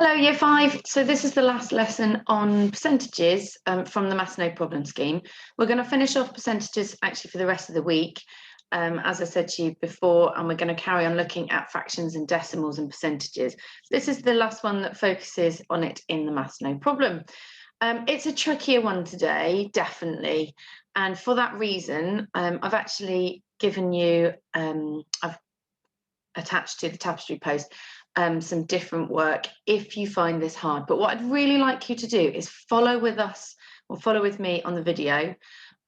Hello, Year 5. So this is the last lesson on percentages from the Maths No Problem scheme. We're going to finish off percentages actually for the rest of the week, as I said to you before, and we're going to carry on looking at fractions and decimals and percentages. This is the last one that focuses on it in the Maths No Problem. It's a trickier one today, definitely. And for that reason, I've actually given you, I've attached to the tapestry post some different work if you find this hard. But what I'd really like you to do is follow with us or follow with me on the video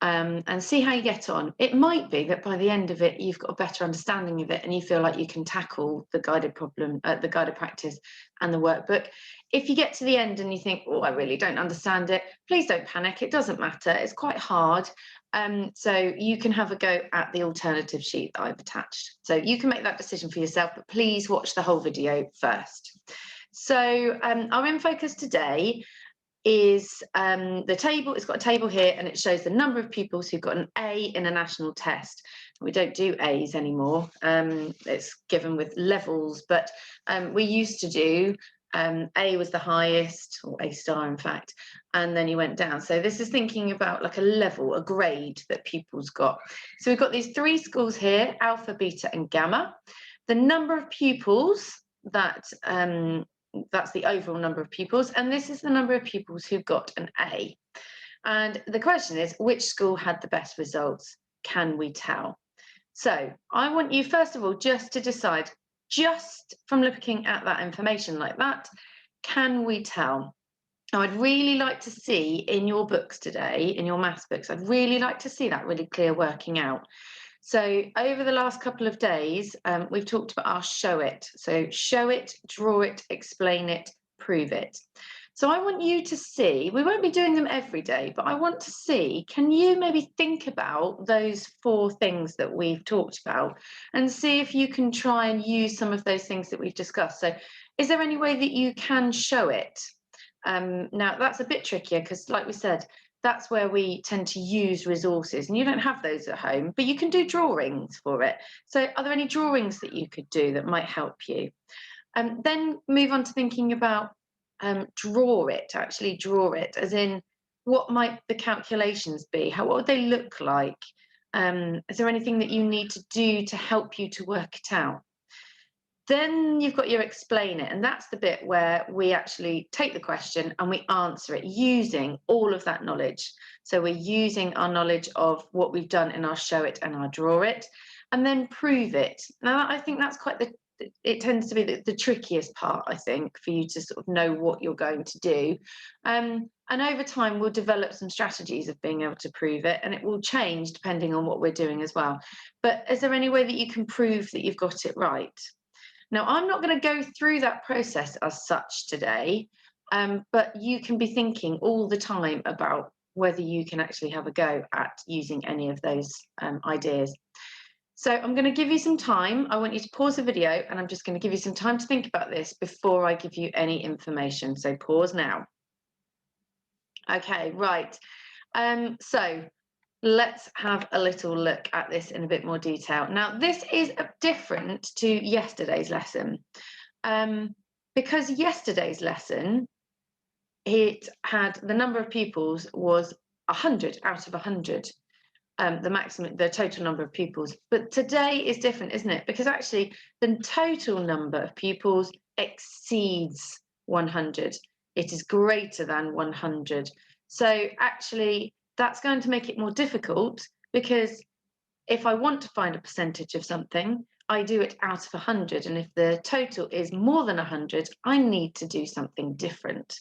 and see how you get on. It might be that by the end of it, you've got a better understanding of it and you feel like you can tackle the guided problem, the guided practice and the workbook. If you get to the end and you think, oh, I really don't understand it, please don't panic. It doesn't matter. It's quite hard. So you can have a go at the alternative sheet that I've attached. So you can make that decision for yourself, but please watch the whole video first. So our in focus today is the table. It's got a table here and it shows the number of pupils who got an A in a national test. We don't do A's anymore. It's given with levels, but we used to do A was the highest, or A star in fact, and then you went down. So this is thinking about like a level, a grade that pupils got. So we've got these three schools here, Alpha, Beta and Gamma. The number of pupils that that's the overall number of pupils, and this is the number of pupils who got an A. And the question is, which school had the best results? Can we tell? So I want you, first of all, just to decide, just from looking at that information like that, can we tell? Now, I'd really like to see in your books today, in your maths books, I'd really like to see that really clear working out. So over the last couple of days, we've talked about our show it. So show it, draw it, explain it, prove it. So I want you to see, we won't be doing them every day, but I want to see, can you maybe think about those four things that we've talked about and see if you can try and use some of those things that we've discussed. So is there any way that you can show it? Now that's a bit trickier because like we said, that's where we tend to use resources and you don't have those at home, but you can do drawings for it. So are there any drawings that you could do that might help you? Then move on to thinking about draw it, actually draw it, as in what might the calculations be? What would they look like? Is there anything that you need to do to help you to work it out? Then you've got your explain it, and that's the bit where we actually take the question and we answer it using all of that knowledge. So we're using our knowledge of what we've done in our show it and our draw it, and then prove it. Now, I think that's quite it tends to be the trickiest part, I think, for you to sort of know what you're going to do. And over time, we'll develop some strategies of being able to prove it, and it will change depending on what we're doing as well. But is there any way that you can prove that you've got it right? Now, I'm not going to go through that process as such today, but you can be thinking all the time about whether you can actually have a go at using any of those ideas. So I'm going to give you some time. I want you to pause the video and I'm just going to give you some time to think about this before I give you any information. So pause now. Okay, right. So let's have a little look at this in a bit more detail. Now, this is different to yesterday's lesson because yesterday's lesson, it had the number of pupils was 100 out of 100, the total number of pupils. But today is different, isn't it? Because actually the total number of pupils exceeds 100. It is greater than 100. So actually, that's going to make it more difficult because if I want to find a percentage of something, I do it out of 100. And if the total is more than 100, I need to do something different.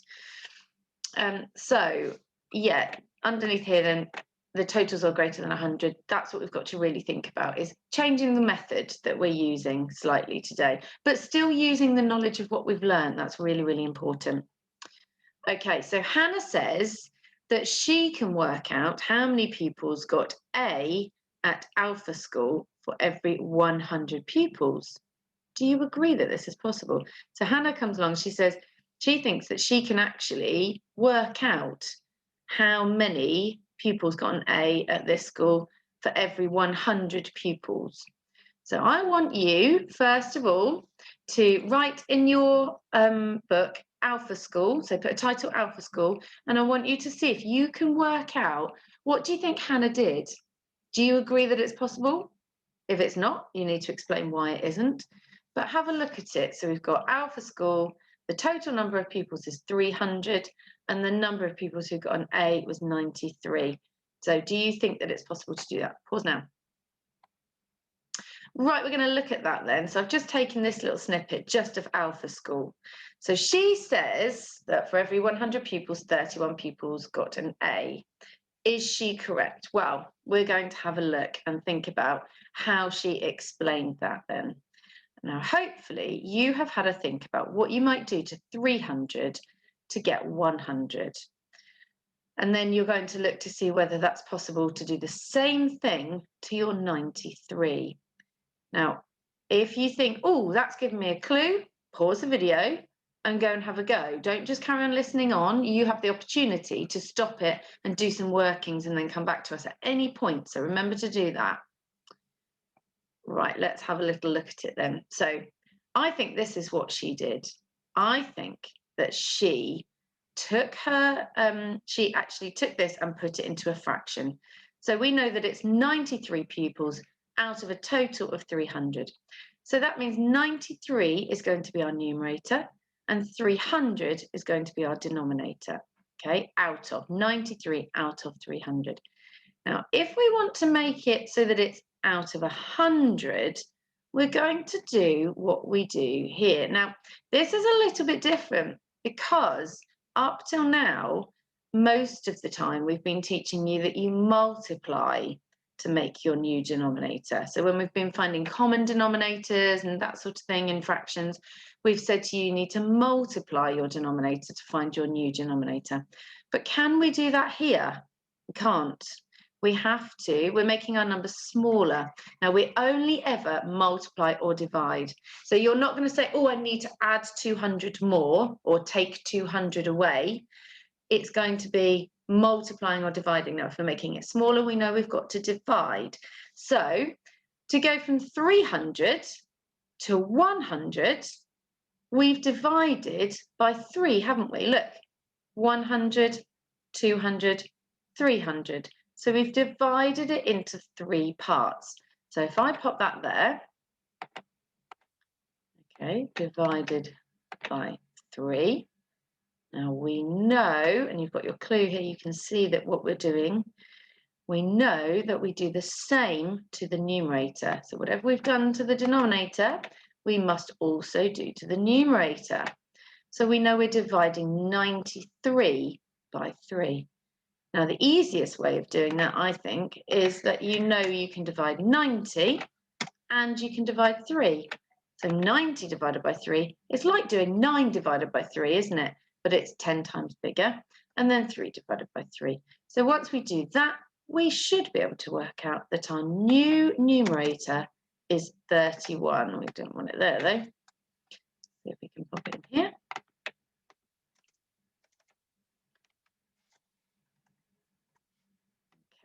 So yeah, underneath here then, the totals are greater than 100. That's what we've got to really think about, is changing the method that we're using slightly today, but still using the knowledge of what we've learned. That's really, really important. Okay, so Hannah says that she can work out how many pupils got A at Alpha School for every 100 pupils. Do you agree that this is possible? So Hannah comes along, she says she thinks that she can actually work out how many pupils got an A at this school for every 100 pupils. So I want you, first of all, to write in your book Alpha School. So put a title Alpha School, and I want you to see if you can work out, what do you think Hannah did? Do you agree that it's possible? If it's not, you need to explain why it isn't. But have a look at it. So we've got Alpha School, the total number of pupils is 300, and the number of pupils who got an A was 93. So do you think that it's possible to do that? Pause now. Right, we're going to look at that then. So I've just taken this little snippet just of Alpha School. So she says that for every 100 pupils, 31 pupils got an A. Is she correct? Well, we're going to have a look and think about how she explained that then. Now, hopefully you have had a think about what you might do to 300 to get 100. And then you're going to look to see whether that's possible to do the same thing to your 93. Now, if you think, oh, that's given me a clue, pause the video and go and have a go. Don't just carry on listening on. You have the opportunity to stop it and do some workings and then come back to us at any point. So remember to do that. Right, let's have a little look at it then. So I think this is what she did. I think that she took she actually took this and put it into a fraction. So we know that it's 93 pupils out of a total of 300. So that means 93 is going to be our numerator and 300 is going to be our denominator. Okay, out of 93 out of 300. Now, if we want to make it so that it's out of 100, we're going to do what we do here. Now, this is a little bit different because up till now, most of the time we've been teaching you that you multiply to make your new denominator. So when we've been finding common denominators and that sort of thing in fractions, we've said to you, you need to multiply your denominator to find your new denominator. But can we do that here? We can't. We have to, we're making our numbers smaller. Now we only ever multiply or divide. So you're not going to say, oh, I need to add 200 more or take 200 away. It's going to be multiplying or dividing. Now, if we're making it smaller, we know we've got to divide. So to go from 300 to 100, we've divided by 3, haven't we? Look, 100, 200, 300. So we've divided it into 3 parts. So if I pop that there, okay, divided by 3. Now we know, and you've got your clue here, you can see that what we're doing, we know that we do the same to the numerator. So whatever we've done to the denominator, we must also do to the numerator. So we know we're dividing 93 by 3. Now, the easiest way of doing that, I think, is that you know you can divide 90 and you can divide 3. So 90 divided by 3, it's like doing 9 divided by 3, isn't it? But it's 10 times bigger, and then 3 divided by 3. So once we do that, we should be able to work out that our new numerator is 31. We don't want it there, though. See if we can pop it in here.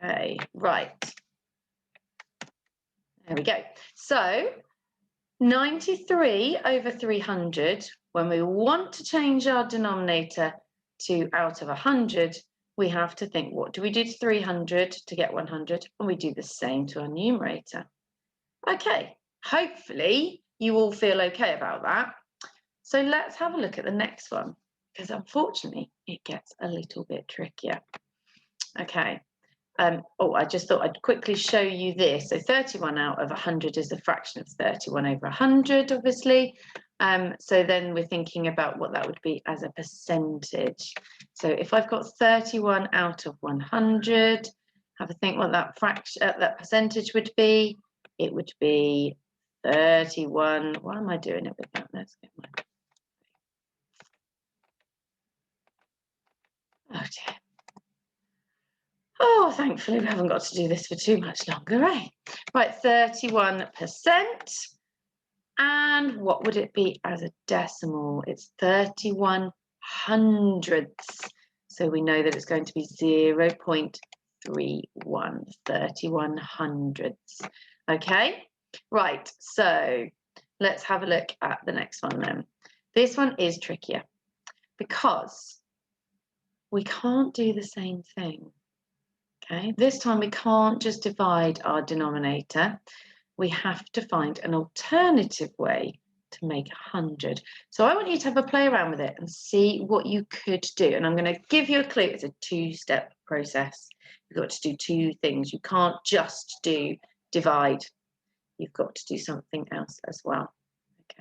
Okay, right. There we go. So 93 over 300, when we want to change our denominator to out of 100, we have to think, what do we do to 300 to get 100? And we do the same to our numerator. Okay, hopefully you all feel okay about that. So let's have a look at the next one, because unfortunately it gets a little bit trickier. Okay. I just thought I'd quickly show you this. So 31 out of 100 is a fraction of 31 over 100, obviously. So then we're thinking about what that would be as a percentage. So if I've got 31 out of 100, have a think what that fraction, that percentage would be. It would be 31. Why am I doing it with that? Let's get my... Oh dear. Oh, thankfully we haven't got to do this for too much longer, eh? Right, 31%. And what would it be as a decimal? It's 31 hundredths. So we know that it's going to be 0.31, 31 hundredths. Okay, right, so let's have a look at the next one then. This one is trickier. because we can't do the same thing. Okay, this time we can't just divide our denominator. We have to find an alternative way to make 100. So I want you to have a play around with it and see what you could do. And I'm going to give you a clue. It's a two-step process. You've got to do two things. You can't just do divide. You've got to do something else as well.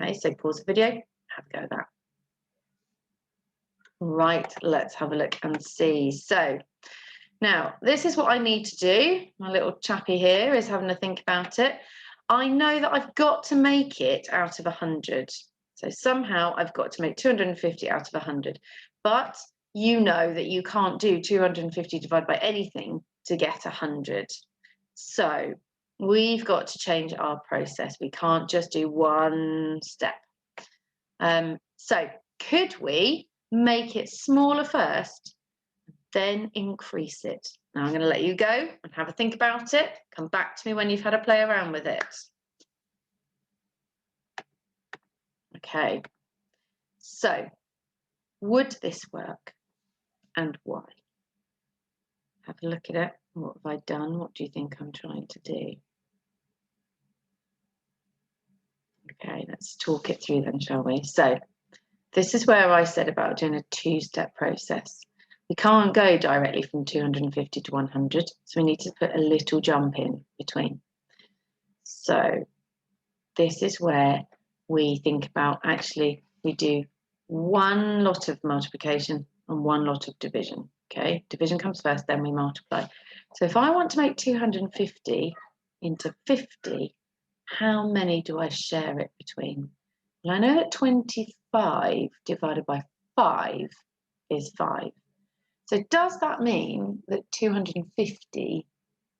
Okay, so pause the video, have a go at that. Right, let's have a look and see. So now this is what I need to do. My little chappy here is having a think about it. I know that I've got to make it out of 100. So somehow I've got to make 250 out of 100. But you know that you can't do 250 divided by anything to get 100. So we've got to change our process. We can't just do one step. So could we make it smaller first, then increase it? Now I'm going to let you go and have a think about it. Come back to me when you've had a play around with it. Okay, so would this work and why? Have a look at it. What have I done? What do you think I'm trying to do? Okay, let's talk it through then, shall we? So this is where I said about doing a two-step process. We can't go directly from 250 to 100, so we need to put a little jump in between. So this is where we think about, actually, we do one lot of multiplication and one lot of division. Okay, division comes first, then we multiply. So if I want to make 250 into 50, how many do I share it between? Well, I know that 25 divided by 5 is 5. So does that mean that 250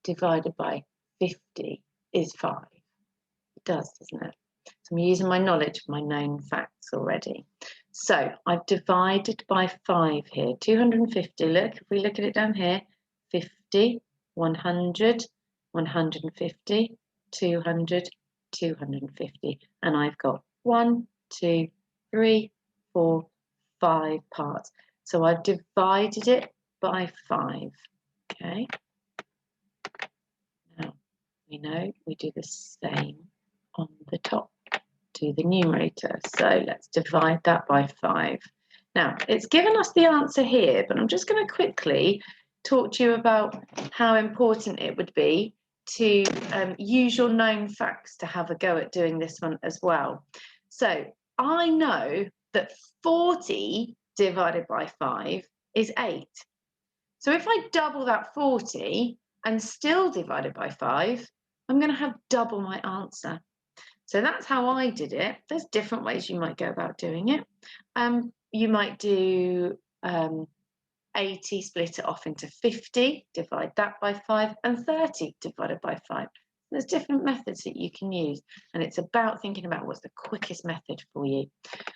divided by 50 is 5? It does, doesn't it? So I'm using my knowledge of my known facts already. So I've divided by 5 here. 250, look, if we look at it down here, 50, 100, 150, 200, 250. And I've got 1, 2, 3, 4, 5 parts. So I've divided it by 5, okay? Now, we know we do the same on the top, to the numerator. So let's divide that by 5. Now, it's given us the answer here, but I'm just going to quickly talk to you about how important it would be to use your known facts to have a go at doing this one as well. So I know that 40 divided by 5 is 8. So if I double that 40 and still divide it by 5, I'm going to have double my answer. So that's how I did it. There's different ways you might go about doing it. You might do 80, split it off into 50, divide that by 5, and 30 divided by 5. There's different methods that you can use, and it's about thinking about what's the quickest method for you.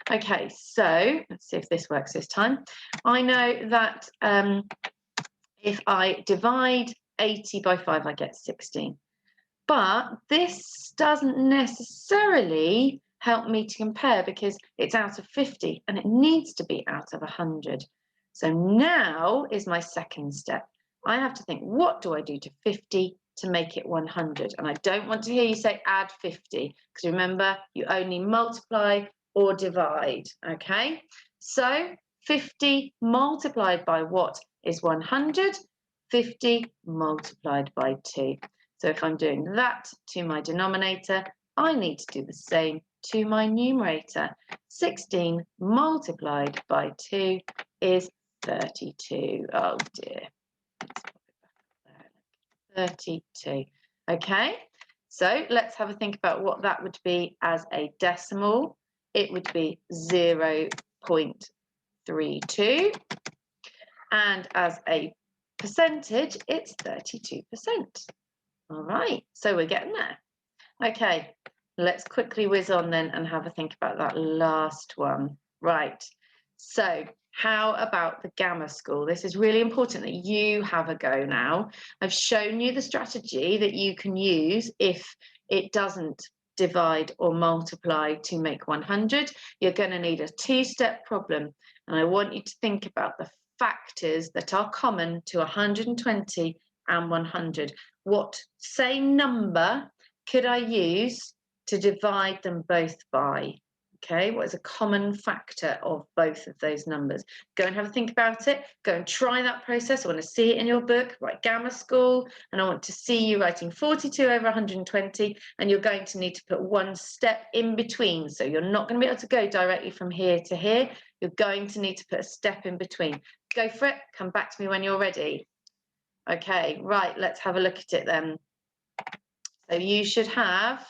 Okay, so let's see if this works this time. I know that if I divide 80 by 5, I get 16. But this doesn't necessarily help me to compare because it's out of 50 and it needs to be out of 100. So now is my second step. I have to think, what do I do to 50 to make it 100? And I don't want to hear you say add 50, because remember, you only multiply or divide, okay? So 50 multiplied by what is 100? 50 multiplied by 2. So if I'm doing that to my denominator, I need to do the same to my numerator. 16 multiplied by 2 is 32. Oh dear. Let's pop it back there. 32. Okay, so let's have a think about what that would be as a decimal. It would be 0.32. And as a percentage, it's 32%. All right, so we're getting there. Okay, let's quickly whiz on then and have a think about that last one. Right, so how about the Gamma School? This is really important that you have a go now. I've shown you the strategy that you can use if it doesn't divide or multiply to make 100, you're going to need a two-step problem. And I want you to think about the factors that are common to 120 and 100. What same number could I use to divide them both by? Okay, what is a common factor of both of those numbers? Go and have a think about it. Go and try that process. I want to see it in your book. Write Gamma School, and I want to see you writing 42 over 120, and you're going to need to put one step in between. So you're not going to be able to go directly from here to here. You're going to need to put a step in between. Go for it. Come back to me when you're ready. Okay, right, let's have a look at it then. So you should have,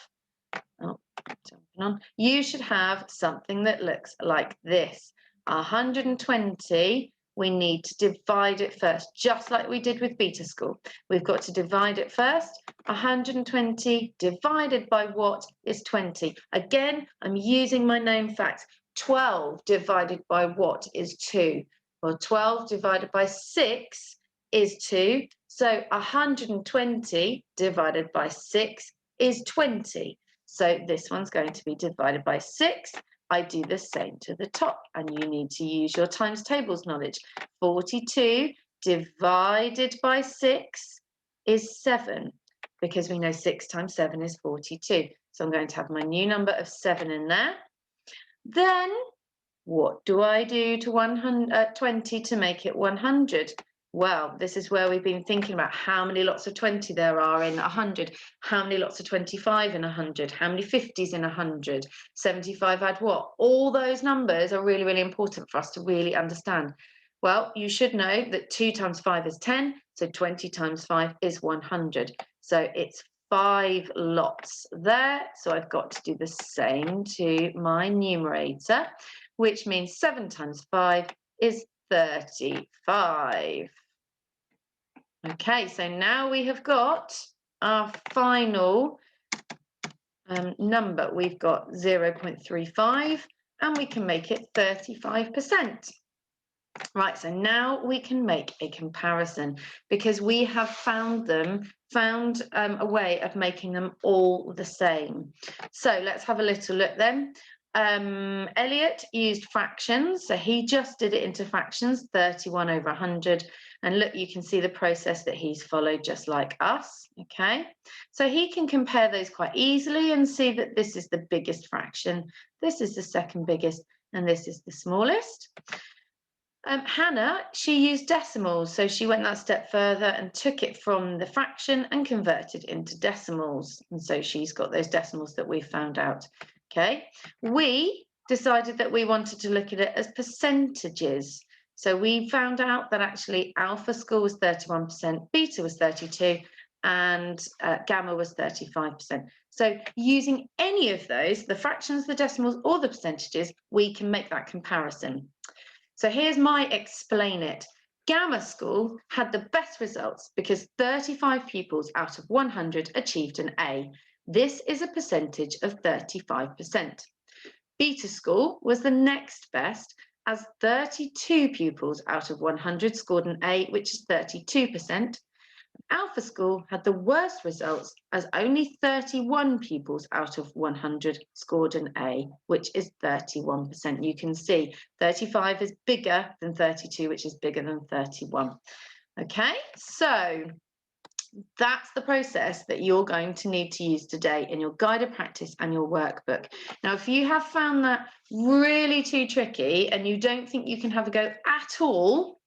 you should have something that looks like this. 120, we need to divide it first, just like we did with Beta School. We've got to divide it first. 120 divided by what is 20? Again, I'm using my known facts. 12 divided by what is 2? Well, 12 divided by 6 is 2. So 120 divided by 6 is 20. So this one's going to be divided by 6. I do the same to the top, and you need to use your times tables knowledge. 42 divided by 6 is 7, because we know 6 times 7 is 42. So I'm going to have my new number of 7 in there. Then what do I do to 120 to make it 100? Well, this is where we've been thinking about how many lots of 20 there are in 100, how many lots of 25 in 100, how many 50s in 100, 75 add what? All those numbers are really, really important for us to really understand. Well, you should know that 2 times 5 is 10, so 20 times 5 is 100. So it's 5 lots there, so I've got to do the same to my numerator, which means 7 times 5 is 35. Okay, so now we have got our final number. We've got 0.35, and we can make it 35%. Right, so now we can make a comparison, because we have found a way of making them all the same. So let's have a little look then. Elliot used fractions, so he just did it into fractions, 31 over 100. And look, you can see the process that he's followed just like us, okay? So he can compare those quite easily and see that this is the biggest fraction, this is the second biggest, and this is the smallest. Hannah, she used decimals, so she went that step further and took it from the fraction and converted into decimals. And so she's got those decimals that we found out. Okay, we decided that we wanted to look at it as percentages. So we found out that actually Alpha School was 31%, Beta was 32%, and Gamma was 35%. So using any of those, the fractions, the decimals, or the percentages, we can make that comparison. So here's my explain it. Gamma School had the best results because 35 pupils out of 100 achieved an A. This is a percentage of 35%. Beta School was the next best, as 32 pupils out of 100 scored an A, which is 32%. Alpha School had the worst results, as only 31 pupils out of 100 scored an A, which is 31%. You can see 35 is bigger than 32, which is bigger than 31. Okay, so that's the process that you're going to need to use today in your guided practice and your workbook. Now, if you have found that really too tricky and you don't think you can have a go at all,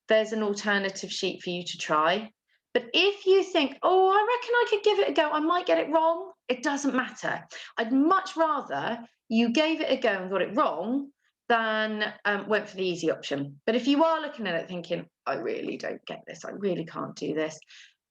there's an alternative sheet for you to try. But if you think, oh, I reckon I could give it a go, I might get it wrong, it doesn't matter. I'd much rather you gave it a go and got it wrong than went for the easy option. But if you are looking at it thinking, I really don't get this, I really can't do this,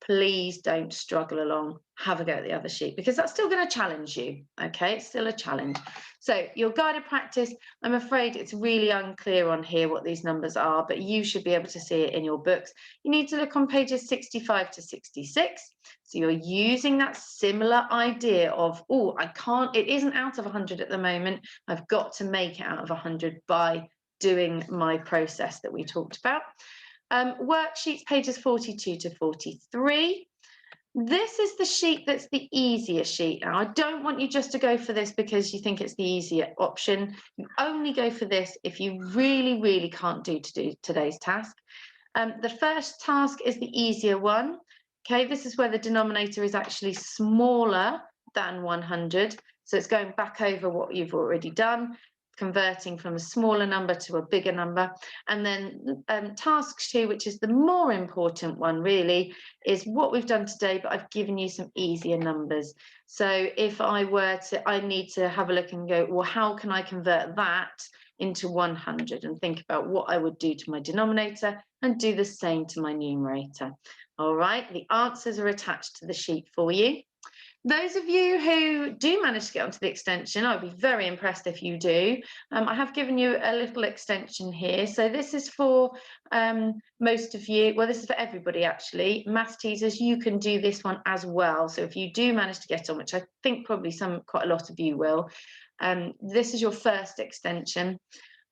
please don't struggle along, have a go at the other sheet, because that's still going to challenge you, okay? It's still a challenge. So your guided practice, I'm afraid it's really unclear on here what these numbers are, but you should be able to see it in your books. You need to look on pages 65 to 66. So you're using that similar idea of, oh, I can't, it isn't out of 100 at the moment, I've got to make it out of 100 by doing my process that we talked about. Worksheets pages 42 to 43. This is the sheet that's the easier sheet. Now, I don't want you just to go for this because you think it's the easier option. You only go for this if you really, really can't do today's task. The first task is the easier one. Okay, this is where the denominator is actually smaller than 100. So it's going back over what you've already done, converting from a smaller number to a bigger number. And then task 2, which is the more important one really, is what we've done today, but I've given you some easier numbers. So if I need to have a look and go, well, how can I convert that into 100, and think about what I would do to my denominator and do the same to my numerator. All right, the answers are attached to the sheet for you. Those of you who do manage to get onto the extension, I'd be very impressed if you do. I have given you a little extension here. So this is for most of you. Well, this is for everybody, actually. Maths teasers, you can do this one as well. So if you do manage to get on, which I think probably quite a lot of you will, this is your first extension.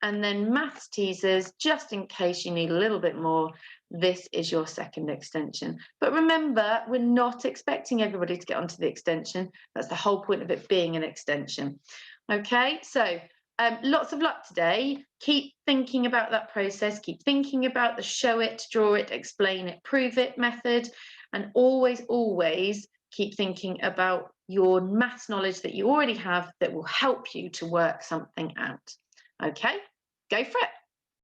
And then maths teasers, just in case you need a little bit more, this is your second extension. But remember, we're not expecting everybody to get onto the extension. That's the whole point of it being an extension. Okay, so lots of luck today. Keep thinking about that process. Keep thinking about the show it, draw it, explain it, prove it method. And always, always keep thinking about your maths knowledge that you already have that will help you to work something out. Okay, go for it.